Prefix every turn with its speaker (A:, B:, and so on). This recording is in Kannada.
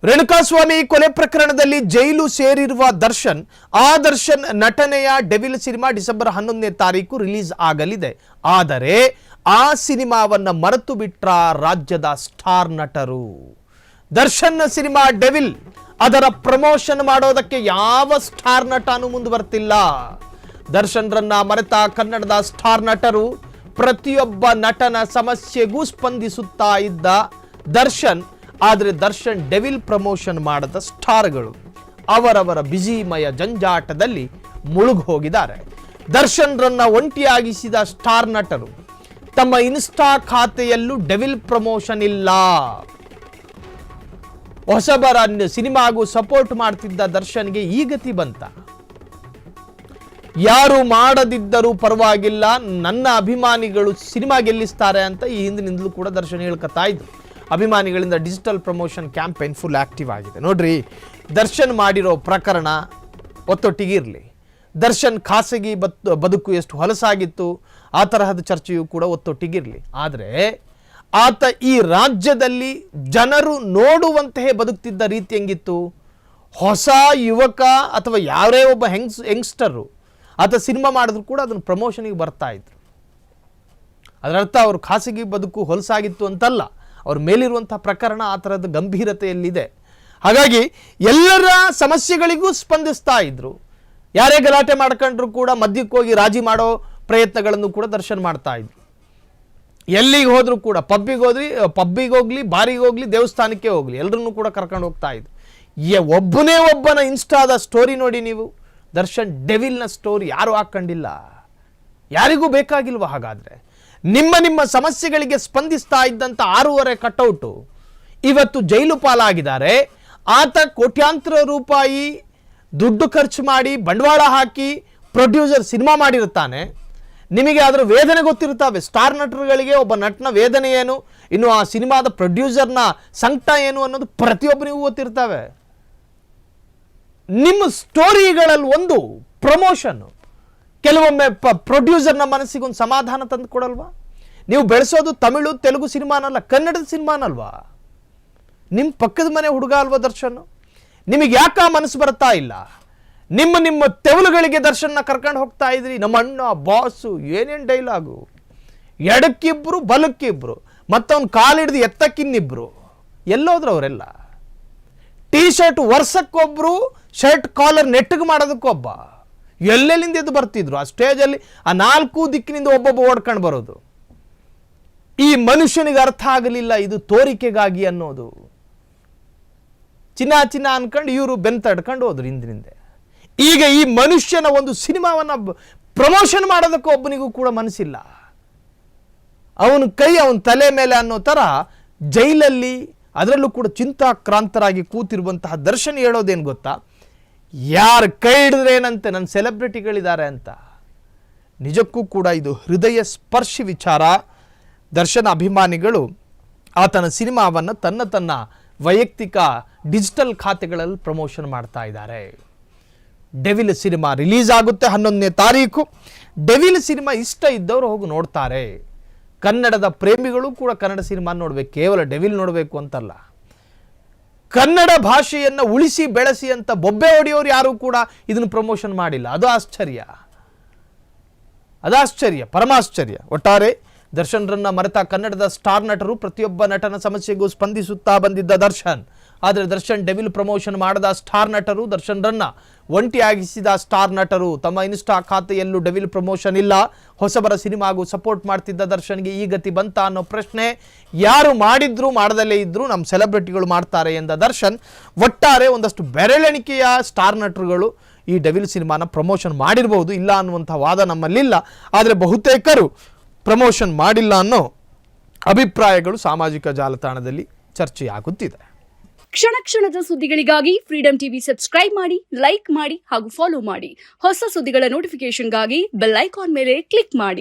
A: ರೇಣುಕಾಸ್ವಾಮಿ ಕೊಲೆ ಪ್ರಕರಣದಲ್ಲಿ ಜೈಲು ಸೇರಿರುವ ದರ್ಶನ್ ನಟನೆಯ ಡೆವಿಲ್ ಸಿನಿಮಾ ಡಿಸೆಂಬರ್ 11ನೇ ತಾರೀಕು ರಿಲೀಸ್ ಆಗಲಿದೆ. ಆದರೆ ಆ ಸಿನಿಮಾವನ್ನ ಮರೆತು ಬಿಟ್ರ ರಾಜ್ಯದ ಸ್ಟಾರ್ ನಟರು. ದರ್ಶನ್ ಸಿನಿಮಾ ಡೆವಿಲ್ ಅದರ ಪ್ರಮೋಷನ್ ಮಾಡೋದಕ್ಕೆ ಯಾವ ಸ್ಟಾರ್ ನಟನೂ ಮುಂದೆ ಬರ್ತಿಲ್ಲ. ದರ್ಶನ್ ರನ್ನ ಮರೆತ ಕನ್ನಡದ ಸ್ಟಾರ್ ನಟರು ಪ್ರತಿಯೊಬ್ಬ ನಟನ ಸಮಸ್ಯೆಗೂ ಸ್ಪಂದಿಸುತ್ತಾ ಇದ್ದ ದರ್ಶನ್. ಆದರೆ ದರ್ಶನ್ ಡೆವಿಲ್ ಪ್ರಮೋಷನ್ ಮಾಡದ ಸ್ಟಾರ್ಗಳು ಅವರವರ ಬಿಜಿಮಯ ಜಂಜಾಟದಲ್ಲಿ ಮುಳುಗಿ ಹೋಗಿದ್ದಾರೆ. ದರ್ಶನ್ ರನ್ನ ಒಂಟಿಯಾಗಿಸಿದ ಸ್ಟಾರ್ ನಟರು ತಮ್ಮ ಇನ್ಸ್ಟಾ ಖಾತೆಯಲ್ಲೂ ಡೆವಿಲ್ ಪ್ರಮೋಷನ್ ಇಲ್ಲ. ಹೊಸಬರ ಸಿನಿಮಾಗೂ ಸಪೋರ್ಟ್ ಮಾಡ್ತಿದ್ದ ದರ್ಶನ್ಗೆ ಈ ಗತಿ ಬಂತ. ಯಾರು ಮಾಡದಿದ್ದರೂ ಪರವಾಗಿಲ್ಲ, ನನ್ನ ಅಭಿಮಾನಿಗಳು ಸಿನಿಮಾ ಗೆಲ್ಲಿಸ್ತಾರೆ ಅಂತ ಈ ಹಿಂದಿನಿಂದಲೂ ಕೂಡ ದರ್ಶನ್ ಹೇಳ್ಕೊತಾ ಇದ್ರು. ಅಭಿಮಾನಿಗಳಿಂದ digital promotion campaign full active ಆಗಿದೆ. ನೋಡ್ರಿ, ದರ್ಶನ್ ಮಾಡಿರೋ ಪ್ರಕರಣ ಒತ್ತೊಟ್ಟಿಗಿರಲಿ, ದರ್ಶನ್ ಖಾಸಗಿ ಬದುಕು ಎಷ್ಟು ಹೊಲಸಾಗಿತ್ತು ಆ ತರಹದ ಚರ್ಚೆಯೂ ಕೂಡ ಒತ್ತೊಟ್ಟಿಗಿರಲಿ. ಆದರೆ ಆತ ಈ ರಾಜ್ಯದಲ್ಲಿ ಜನರು ನೋಡುವಂತೆಯೇ ಬದುಕ್ತಿದ್ದ ರೀತಿ ಹೆಂಗಿತ್ತು? ಹೊಸ ಯುವಕ ಅಥವಾ ಯಾರೇ ಒಬ್ಬ ಯಂಗ್ಸ್ಟರು ಆತ ಸಿನಿಮಾ ಮಾಡಿದ್ರು ಕೂಡ ಅದನ್ನು ಪ್ರಮೋಷನಿಗೆ ಬರ್ತಾ ಇದ್ರು. ಅದರರ್ಥ ಅವರು ಖಾಸಗಿ ಬದುಕು ಹೊಲಸಾಗಿತ್ತು ಅಂತಲ್ಲ, ಅವ್ರ ಮೇಲಿರುವಂಥ ಪ್ರಕರಣ ಆ ಥರದ ಗಂಭೀರತೆಯಲ್ಲಿದೆ. ಹಾಗಾಗಿ ಎಲ್ಲರ ಸಮಸ್ಯೆಗಳಿಗೂ ಸ್ಪಂದಿಸ್ತಾ ಇದ್ರು. ಯಾರೇ ಗಲಾಟೆ ಮಾಡ್ಕೊಂಡ್ರು ಕೂಡ ಮಧ್ಯಕ್ಕೆ ಹೋಗಿ ರಾಜಿ ಮಾಡೋ ಪ್ರಯತ್ನಗಳನ್ನು ಕೂಡ ದರ್ಶನ್ ಮಾಡ್ತಾ ಇದ್ರು. ಎಲ್ಲಿಗೆ ಹೋದ್ರು ಕೂಡ ಪಬ್ಬಿಗೆ ಹೋಗ್ಲಿ, ಬಾರಿಗೆ ಹೋಗ್ಲಿ, ದೇವಸ್ಥಾನಕ್ಕೆ ಹೋಗ್ಲಿ, ಎಲ್ಲರನ್ನೂ ಕೂಡ ಕರ್ಕೊಂಡು ಹೋಗ್ತಾ ಇದ್ರು. ಒಬ್ಬನ ಇನ್ಸ್ಟಾದ ಸ್ಟೋರಿ ನೋಡಿ ನೀವು, ದರ್ಶನ್ ಡೆವಿಲ್ನ ಸ್ಟೋರಿ ಯಾರು ಹಾಕೊಂಡಿಲ್ಲ, ಯಾರಿಗೂ ಬೇಕಾಗಿಲ್ವ? ಹಾಗಾದ್ರೆ ನಿಮ್ಮ ಸಮಸ್ಯೆಗಳಿಗೆ ಸ್ಪಂದಿಸ್ತಾ ಇದ್ದಂಥ 6.5 ಕಟೌಟು ಇವತ್ತು ಜೈಲು ಪಾಲಾಗಿದ್ದಾರೆ. ಆತ ಕೋಟ್ಯಾಂತರ ರೂಪಾಯಿ ದುಡ್ಡು ಖರ್ಚು ಮಾಡಿ ಬಂಡವಾಳ ಹಾಕಿ ಪ್ರೊಡ್ಯೂಸರ್ ಸಿನಿಮಾ ಮಾಡಿರುತ್ತಾನೆ. ನಿಮಗೆ ಅದರ ವೇದನೆ ಗೊತ್ತಿರ್ತವೆ. ಸ್ಟಾರ್ ನಟರುಗಳಿಗೆ ಒಬ್ಬ ನಟನ ವೇದನೆ ಏನು, ಇನ್ನು ಆ ಸಿನಿಮಾದ ಪ್ರೊಡ್ಯೂಸರ್ನ ಸಂಕಟ ಏನು ಅನ್ನೋದು ಪ್ರತಿಯೊಬ್ಬರಿಗೂ ಗೊತ್ತಿರ್ತವೆ. ನಿಮ್ಮ ಸ್ಟೋರಿಗಳಲ್ಲಿ ಒಂದು ಪ್ರಮೋಷನ್ ಕೆಲವೊಮ್ಮೆ ಪ್ರೊಡ್ಯೂಸರ್ನ ಮನಸ್ಸಿಗೆ ಒಂದು ಸಮಾಧಾನ ತಂದು ಕೊಡಲ್ವಾ? ನೀವು ಬೆಳೆಸೋದು ತಮಿಳು ತೆಲುಗು ಸಿನಿಮಾನಲ್ಲ, ಕನ್ನಡದ ಸಿನಿಮಾನಲ್ವಾ? ನಿಮ್ಮ ಪಕ್ಕದ ಮನೆ ಹುಡುಗ ಅಲ್ವಾ ದರ್ಶನ್? ನಿಮಗೆ ಯಾಕೆ ಆ ಮನಸ್ಸು ಬರ್ತಾ ಇಲ್ಲ? ನಿಮ್ಮ ತೆವಲುಗಳಿಗೆ ದರ್ಶನ್ನ ಕರ್ಕೊಂಡು ಹೋಗ್ತಾ ಇದ್ರಿ. ನಮ್ಮ ಅಣ್ಣ ಬಾಸು ಏನೇನು ಡೈಲಾಗು, ಎಡಕ್ಕಿಬ್ರು ಬಲಕ್ಕಿಬ್ರು, ಮತ್ತವನ್ ಕಾಲಿಡ್ದು ಎತ್ತಕ್ಕಿನ್ನಿಬ್ರು. ಎಲ್ಲೋದ್ರು ಅವರೆಲ್ಲ? ಟೀ ಶರ್ಟ್ ವರ್ಷಕ್ಕೊಬ್ರು, ಶರ್ಟ್ ಕಾಲರ್ ನೆಟ್ಟಗೆ ಮಾಡೋದಕ್ಕೊಬ್ಬ. ಎಲ್ಲೆಲ್ಲಿಂದ ಎದ್ದು ಬರ್ತಿದ್ರು ಆ ಸ್ಟೇಜಲ್ಲಿ. ಆ 4 ದಿಕ್ಕಿನಿಂದ ಒಬ್ಬೊಬ್ಬ ಓಡ್ಕೊಂಡು ಬರೋದು. ಈ ಮನುಷ್ಯನಿಗೆ ಅರ್ಥ ಆಗಲಿಲ್ಲ ಇದು ತೋರಿಕೆಗಾಗಿ ಅನ್ನೋದು. ಚಿನ್ನ ಅನ್ಕೊಂಡು ಇವರು ಬೆಂತಡ್ಕೊಂಡು ಹೋದ್ರು ಹಿಂದಿನಿಂದೆ. ಈಗ ಈ ಮನುಷ್ಯನ ಒಂದು ಸಿನಿಮಾವನ್ನ ಪ್ರಮೋಷನ್ ಮಾಡೋದಕ್ಕೆ ಒಬ್ಬನಿಗೂ ಕೂಡ ಮನಸ್ಸಿಲ್ಲ. ಅವನ ಕೈ ಅವನ ತಲೆ ಮೇಲೆ ಅನ್ನೋ ಥರ ಜೈಲಲ್ಲಿ, ಅದರಲ್ಲೂ ಕೂಡ ಚಿಂತಾಕ್ರಾಂತರಾಗಿ ಕೂತಿರುವಂತಹ ದರ್ಶನ್ ಹೇಳೋದೇನು ಗೊತ್ತಾ? ಯಾರು ಕೈ ಹಿಡಿದ್ರೇನಂತೆ ನನ್ನ ಸೆಲೆಬ್ರಿಟಿಗಳಿದ್ದಾರೆ ಅಂತ. ನಿಜಕ್ಕೂ ಕೂಡ ಇದು ಹೃದಯ ಸ್ಪರ್ಶಿ ವಿಚಾರ. ದರ್ಶನ್ ಅಭಿಮಾನಿಗಳು ಆತನ ಸಿನಿಮಾವನ್ನು ತನ್ನ ವೈಯಕ್ತಿಕ ಡಿಜಿಟಲ್ ಖಾತೆಗಳಲ್ಲಿ ಪ್ರಮೋಷನ್ ಮಾಡ್ತಾ ಇದ್ದಾರೆ. ಡೆವಿಲ್ ಸಿನಿಮಾ ರಿಲೀಸ್ ಆಗುತ್ತೆ 11ನೇ ತಾರೀಕು. ಡೆವಿಲ್ ಸಿನಿಮಾ ಇಷ್ಟ ಇದ್ದವರು ಹೋಗಿ ನೋಡ್ತಾರೆ. ಕನ್ನಡದ ಪ್ರೇಮಿಗಳು ಕೂಡ ಕನ್ನಡ ಸಿನಿಮಾ ನೋಡಬೇಕು, ಕೇವಲ ಡೆವಿಲ್ ನೋಡಬೇಕು ಅಂತಲ್ಲ. ಕನ್ನಡ ಭಾಷೆಯನ್ನು ಉಳಿಸಿ ಬೆಳೆಸಿ ಅಂತ ಬೊಬ್ಬೆ ಹೊಡೆಯೋರು ಯಾರು ಕೂಡ ಇದನ್ನು ಪ್ರಮೋಷನ್ ಮಾಡಿಲ್ಲ. ಅದು ಆಶ್ಚರ್ಯ, ಪರಮಾಶ್ಚರ್ಯ. ಒಟ್ಟಾರೆ ದರ್ಶನ್ ರನ್ನ ಮರೆತ ಕನ್ನಡದ ಸ್ಟಾರ್ ನಟರು ಪ್ರತಿಯೊಬ್ಬ ನಟನ ಸಮಸ್ಯೆಗೂ ಸ್ಪಂದಿಸುತ್ತಾ ಬಂದಿದ್ದ ದರ್ಶನ್. ಆದರೆ ದರ್ಶನ್ ಡೆವಿಲ್ ಪ್ರಮೋಷನ್ ಮಾಡದ ಸ್ಟಾರ್ ನಟರು, ದರ್ಶನ್ ರನ್ನ ಒಂಟಿಯಾಗಿಸಿದ ಸ್ಟಾರ್ ನಟರು ತಮ್ಮ ಇನ್ಸ್ಟಾ ಖಾತೆಯಲ್ಲೂ ಡೆವಿಲ್ ಪ್ರಮೋಷನ್ ಇಲ್ಲ. ಹೊಸಬರ ಸಿನಿಮಾಗೂ ಸಪೋರ್ಟ್ ಮಾಡ್ತಿದ್ದ ದರ್ಶನ್ಗೆ ಈ ಗತಿ ಬಂತ ಅನ್ನೋ ಪ್ರಶ್ನೆ. ಯಾರು ಮಾಡಿದ್ರು ಮಾಡದಲ್ಲೇ ಇದ್ರು ನಮ್ಮ ಸೆಲೆಬ್ರಿಟಿಗಳು ಮಾಡ್ತಾರೆ ಎಂದ ದರ್ಶನ್. ಒಟ್ಟಾರೆ ಒಂದಷ್ಟು ಬೆರಳೆಣಿಕೆಯ ಸ್ಟಾರ್ ನಟರುಗಳು ಈ ಡೆವಿಲ್ ಸಿನಿಮಾನ ಪ್ರಮೋಷನ್ ಮಾಡಿರಬಹುದು, ಇಲ್ಲ ಅನ್ನುವಂಥ ವಾದ ನಮ್ಮಲ್ಲಿಲ್ಲ. ಆದರೆ ಬಹುತೇಕರು ಪ್ರಮೋಷನ್ ಮಾಡಿಲ್ಲ ಅನ್ನೋ ಅಭಿಪ್ರಾಯಗಳು ಸಾಮಾಜಿಕ ಜಾಲತಾಣದಲ್ಲಿ ಚರ್ಚೆಯಾಗುತ್ತಿದೆ.
B: ಕ್ಷಣ ಕ್ಷಣದ ಸುದ್ದಿಗಳಿಗಾಗಿ ಫ್ರೀಡಂ ಟಿವಿ ಸಬ್ಸ್ಕ್ರೈಬ್ ಮಾಡಿ, ಲೈಕ್ ಮಾಡಿ ಹಾಗೂ ಫಾಲೋ ಮಾಡಿ. ಹೊಸ ಸುದ್ದಿಗಳ ನೋಟಿಫಿಕೇಶನ್ಗಾಗಿ ಬೆಲ್ ಐಕಾನ್ ಮೇಲೆ ಕ್ಲಿಕ್ ಮಾಡಿ.